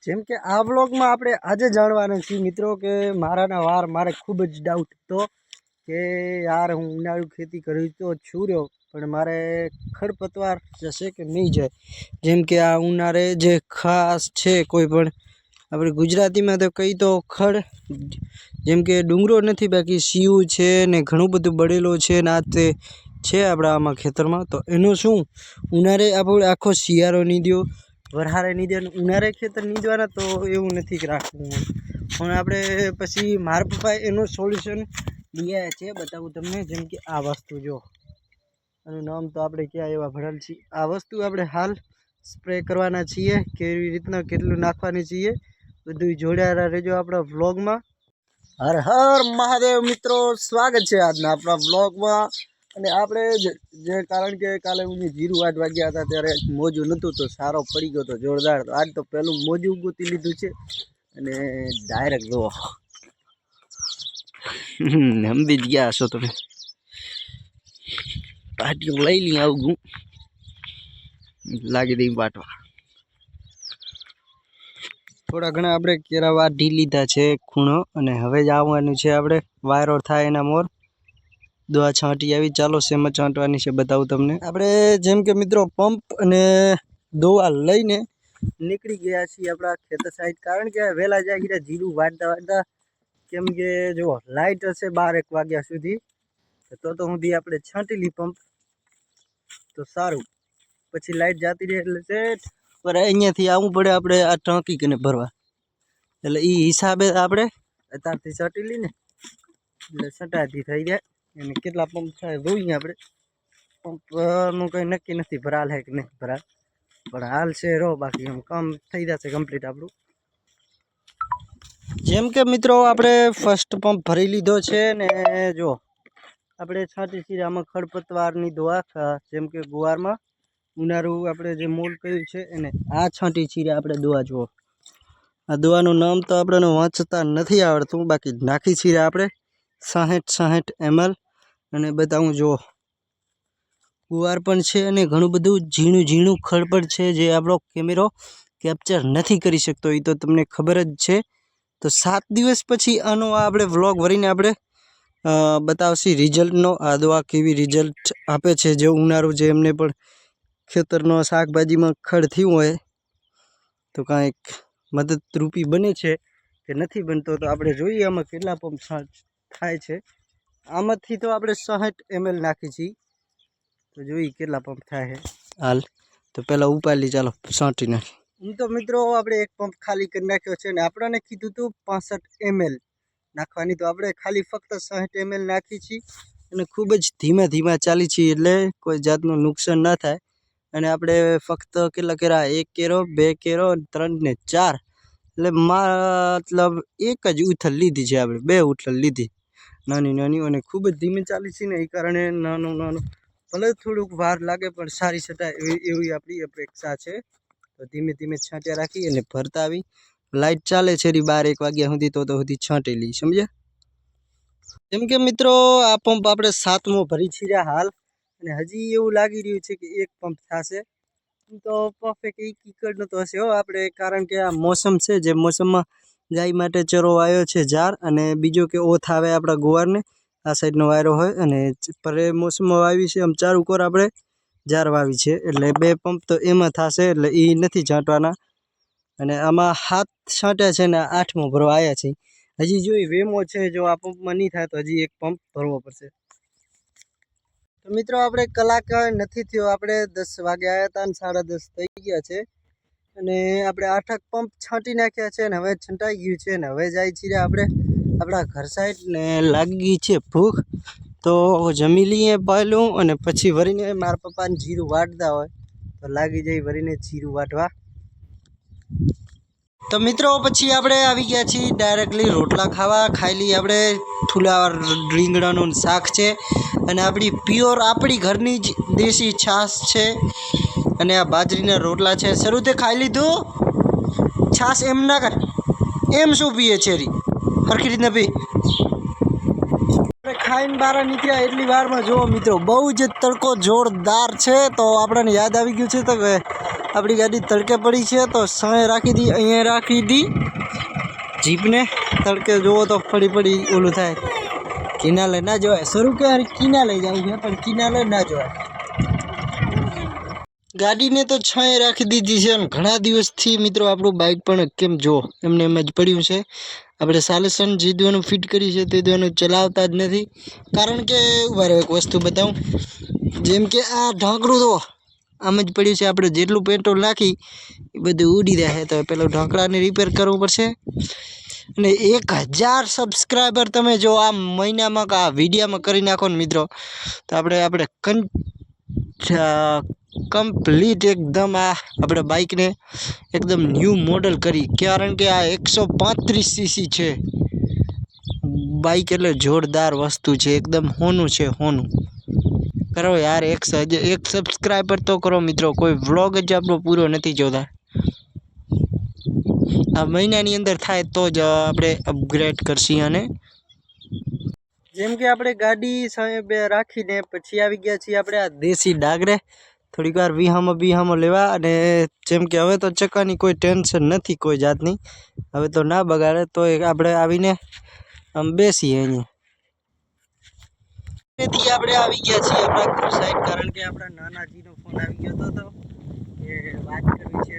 જેમ કે આ વ્લોગમાં આપણે આજે જાણવાના છીએ મિત્રો કે મારાના વાર મારે ખૂબ જ ડાઉટ હતો કે યાર હું ઉનાળુ ખેતી કરી તો છું રહ્યો પણ મારે ખડપતવાર જશે કે નહીં જાય। જેમ કે આ ઉનાળે જે ખાસ છે કોઈ પણ આપણે ગુજરાતીમાં તો કહી તો ખડ જેમ કે ડુંગરો નથી બાકી સીયું છે ને ઘણું બધું બળેલો છે ને આ તે છે આપણા આમાં ખેતરમાં। તો એનું શું ઉનાળે આપણે આખો શિયાળો નીંદ્યો વરહારે નીંદે ઉનાળે ખેતર નીંદવાના તો એવું નથી રાખવું પણ આપણે પછી મારા પપ્પાએ એનું સોલ્યુશન લઈ છે બતાવું તમને। જેમ કે આ વસ્તુ જો આનું નામ તો આપણે ક્યાં એવા ભણેલ છીએ। આ વસ્તુ આપણે હાલ સ્પ્રે કરવાના છીએ કેવી રીતના કેટલું નાખવાની છીએ બધું જોડાયેલા રહેજો આપણા વ્લોગમાં। હર હર મહાદેવ મિત્રો, સ્વાગત છે આજના આપણા વ્લોગમાં। અને આપણે જે કારણ કે કાલે હું જીરું 8 વાગ્યા હતા ત્યારે મોજું નહોતું તો સારો પડી ગયો તો જોરદાર। તો આજ તો પહેલું મોજું ગોતી લીધું છે અને ડાયરેક્ટ જો હંબી જ ગયા છો તમે પાટીઓ લઈ લઈ આવું લાગી દઈ પાટવા। થોડા ઘણા આપણે કેરા વાઢી લીધા છે ખૂણો અને હવે જ આવવાનું છે આપણે વાયરો થાય એના મોર દવા છાંટી આવી। ચાલો શેમાં છાંટવાની છે બતાવું તમને। આપણે જેમ કે મિત્રો પંપ અને દવા લઈને નીકળી ગયા છીએ આપણા ખેતર સાઈડ કારણ કે વહેલા જાય જીરું વાળતા કેમ કે જો લાઇટ હશે 12-1 વાગ્યા સુધી તો સુધી આપણે છાંટી લી પંપ તો સારું પછી લાઇટ જતી રહે એટલે સેટ પર અહીંયાથી આવવું પડે આપણે આ ટાંકી કને ભરવા એટલે એ હિસાબે આપણે અત્યારથી છાંટી લઈને એટલે છટાતી થઈ જાય। અને કેટલા પંપ થાય જોઈએ આપણે પંપનું કંઈ નક્કી નથી ભરાલ હે કે નહીં ભરાલ પણ હાલ છે રહો બાકી એમ કામ થઈ જશે કમ્પ્લીટ આપણું। જેમ કે મિત્રો આપણે ફર્સ્ટ પંપ ભરી લીધો છે ને જો આપણે છાંટી છીએ આમાં ખડપતવારની દવા જેમ કે ગુવારમાં ઉનાળું આપણે જે મોલ કર્યું છે એને આ છાંટી છીએ આપણે દવા જુઓ। આ દવાનું નામ તો આપણને વાંચતા નથી આવડતું બાકી નાખી છીએ આપણે 60 ml અને બતાવું જો ગુવાર પણ છે અને ઘણું બધું ઝીણું ઝીણું ખડ પણ છે જે આપણો કેમેરો કેપ્ચર નથી કરી શકતો એ તો તમને ખબર જ છે। તો 7 દિવસ પછી આનો આપણે વ્લોગ ભરીને આપણે બતાવશી રિઝલ્ટનો આ દવા કેવી રિઝલ્ટ આપે છે। જે ઉનાળું જે એમને પણ ખેતરનો શાકભાજીમાં ખડ થયું હોય તો કાંઈક મદદરૂપી બને છે કે નથી બનતો તો આપણે જોઈએ આમાં કેટલા પંપ થાય છે। આમાંથી તો આપણે 60 ml નાખી છીએ તો જોઈએ કેટલા પંપ થાય છે હાલ। તો પહેલાં ઉપાડી ચાલો છાંટી નાખી। હું તો મિત્રો આપણે એક પંપ ખાલી કરી નાખ્યો છે ને આપણને કીધું હતું 65 ml નાખવાની તો આપણે ખાલી ફક્ત 60 ml નાખી છીએ અને ખૂબ જ ધીમા ધીમા ચાલી છીએ એટલે કોઈ જાતનું નુકસાન ના થાય। અને આપણે ફક્ત કેટલા કેરા 1 કેરો 2 કેરો 3 ને 4 એટલે મતલબ એક જ ઉથલ લીધી છે આપણે 2 ઉથલ લીધી નાની નાની અને ખૂબ જ ધીમે ચાલી છે ને એ કારણે નાનું નાનું ભલે થોડુંક વાર લાગે પણ સારી છટાય એવી આપણી અપેક્ષા છે। તો ધીમે ધીમે છાંટ્યા રાખી અને ભરતા આવી લાઇટ ચાલે છે 12-1 વાગ્યા સુધી તો સુધી છાંટી લઈ સમજ્યા। જેમ કે મિત્રો આ પંપ આપણે 7મો ભરી છીએ હાલ અને હજી એવું લાગી રહ્યું છે કે એક પંપ થશે તો પરફેક્ટ એક ઈકડ તો હશે હો આપણે કારણ કે આ મોસમ છે જે મોસમમાં ગાય માટે ચરો આવ્યો છે જાર અને બીજો કે ઓથ આવે આપણા ગુવારને આ સાઈડનો વાયરો હોય અને પરે મોસમમાં વાવી છે આમ ચારું કોર આપણે જાર વાવી છે એટલે 2 પંપ તો એમાં થશે એટલે એ નથી છાંટવાના। અને આમાં 7 છાંટ્યા છે ને 8મો ભરવા આવ્યા છે હજી જોઈ વેમો છે જો આ પંપમાં નહીં થાય તો હજી એક પંપ ભરવો પડશે। તો મિત્રો આપણે કલાક નથી થયો આપણે 10 વાગે આવ્યા હતા અને 10:30 થઈ ગયા છે અને આપણે 8 પંપ છાંટી નાખ્યા છે અને હવે છંટાઈ ગયું છે ને હવે જાય છીએ આપણે આપણા ઘર સાઈડ ને લાગી છે ભૂખ તો જમી લઈએ પહેલું અને પછી વરીને મારા પપ્પાને જીરું વાટતા હોય તો લાગી જાય વરીને જીરું વાટવા। તો મિત્રો પછી આપણે આવી ગયા છીએ ડાયરેક્ટલી રોટલા ખાવા ખાઈ લઈએ આપણે ફુલાવર રીંગણાનું શાક છે અને આપણી પ્યોર આપણી ઘરની જ દેશી છાશ છે અને આ બાજરીના રોટલા છે। શરૂ તે ખાઈ લીધું છાશ એમ ના કર એમ શું પીએ છે રી સરખી રીતના પી ખાઈને બહાર નીકળ્યા એટલી વારમાં જુઓ મિત્રો બહુ જ તડકો જોરદાર છે। તો આપણને યાદ આવી ગયું છે તો કે આપણી ગાડી તડકે પડી છે તો સાંય રાખી દી, અહીંયા રાખી દી જીપને. તડકે જુઓ તો પડી ઓલું થાય. કિનાલે ના જવાય. શરૂ કે કિનાલે જવું છે પણ કિનાલે ના જવાય. ગાડીને તો છાંય રાખી દીધી છે અને ઘણા દિવસથી મિત્રો આપણું બાઇક પણ કેમ જો એમને એમ જ પડ્યું છે. આપણે સાલેસન જે દવાનું ફિટ કર્યું છે તે દવાનું ચલાવતા જ નથી. કારણ કે ઉભા એક વસ્તુ બતાવું, જેમ કે આ ઢાંકણું તો આમ જ પડ્યું છે. આપણે જેટલું પેટ્રોલ નાખી એ બધું ઉડી જાય. તો પેલું ઢાંકણાને રિપેર કરવું પડશે. અને 1000 સબસ્ક્રાઈબર તમે જો આ મહિનામાં આ વિડીયામાં કરી નાખો ને મિત્રો, તો આપણે કમ્પ્લીટ એકદમ આ આપણે બાઇકને એકદમ ન્યૂ મોડલ કરી. કારણ કે આ 135 સીસી છે બાઇક, એટલે જોરદાર વસ્તુ છે. એકદમ હોનું છે, હોનું. કરો યાર, એક સબસ્ક્રાઈબર તો કરો મિત્રો. કોઈ વ્લોગ જ આપણો પૂરો નથી જોતા. આ મહિનાની અંદર થાય તો જ આપણે અપગ્રેડ કરશી. અને જેમ કે આપણે ગાડી સાહેબ રાખીને પછી આવી ગયા છીએ આપણે આ દેશી ડાગરે થોડીક વાર વિહામાં લેવા. અને જેમ કે હવે તો ચક્કાની કોઈ ટેન્શન નથી કોઈ જાતની, હવે તો ના બગાડે. તો આપણે આવીને આમ બેસીએ અહીંયા. તેથી આપણે આવી ગયા છીએ આપણા ઘર સાઈડ. કારણ કે આપણા નાનાજીનો ફોન આવી ગયો હતો એ વાત કરવી છે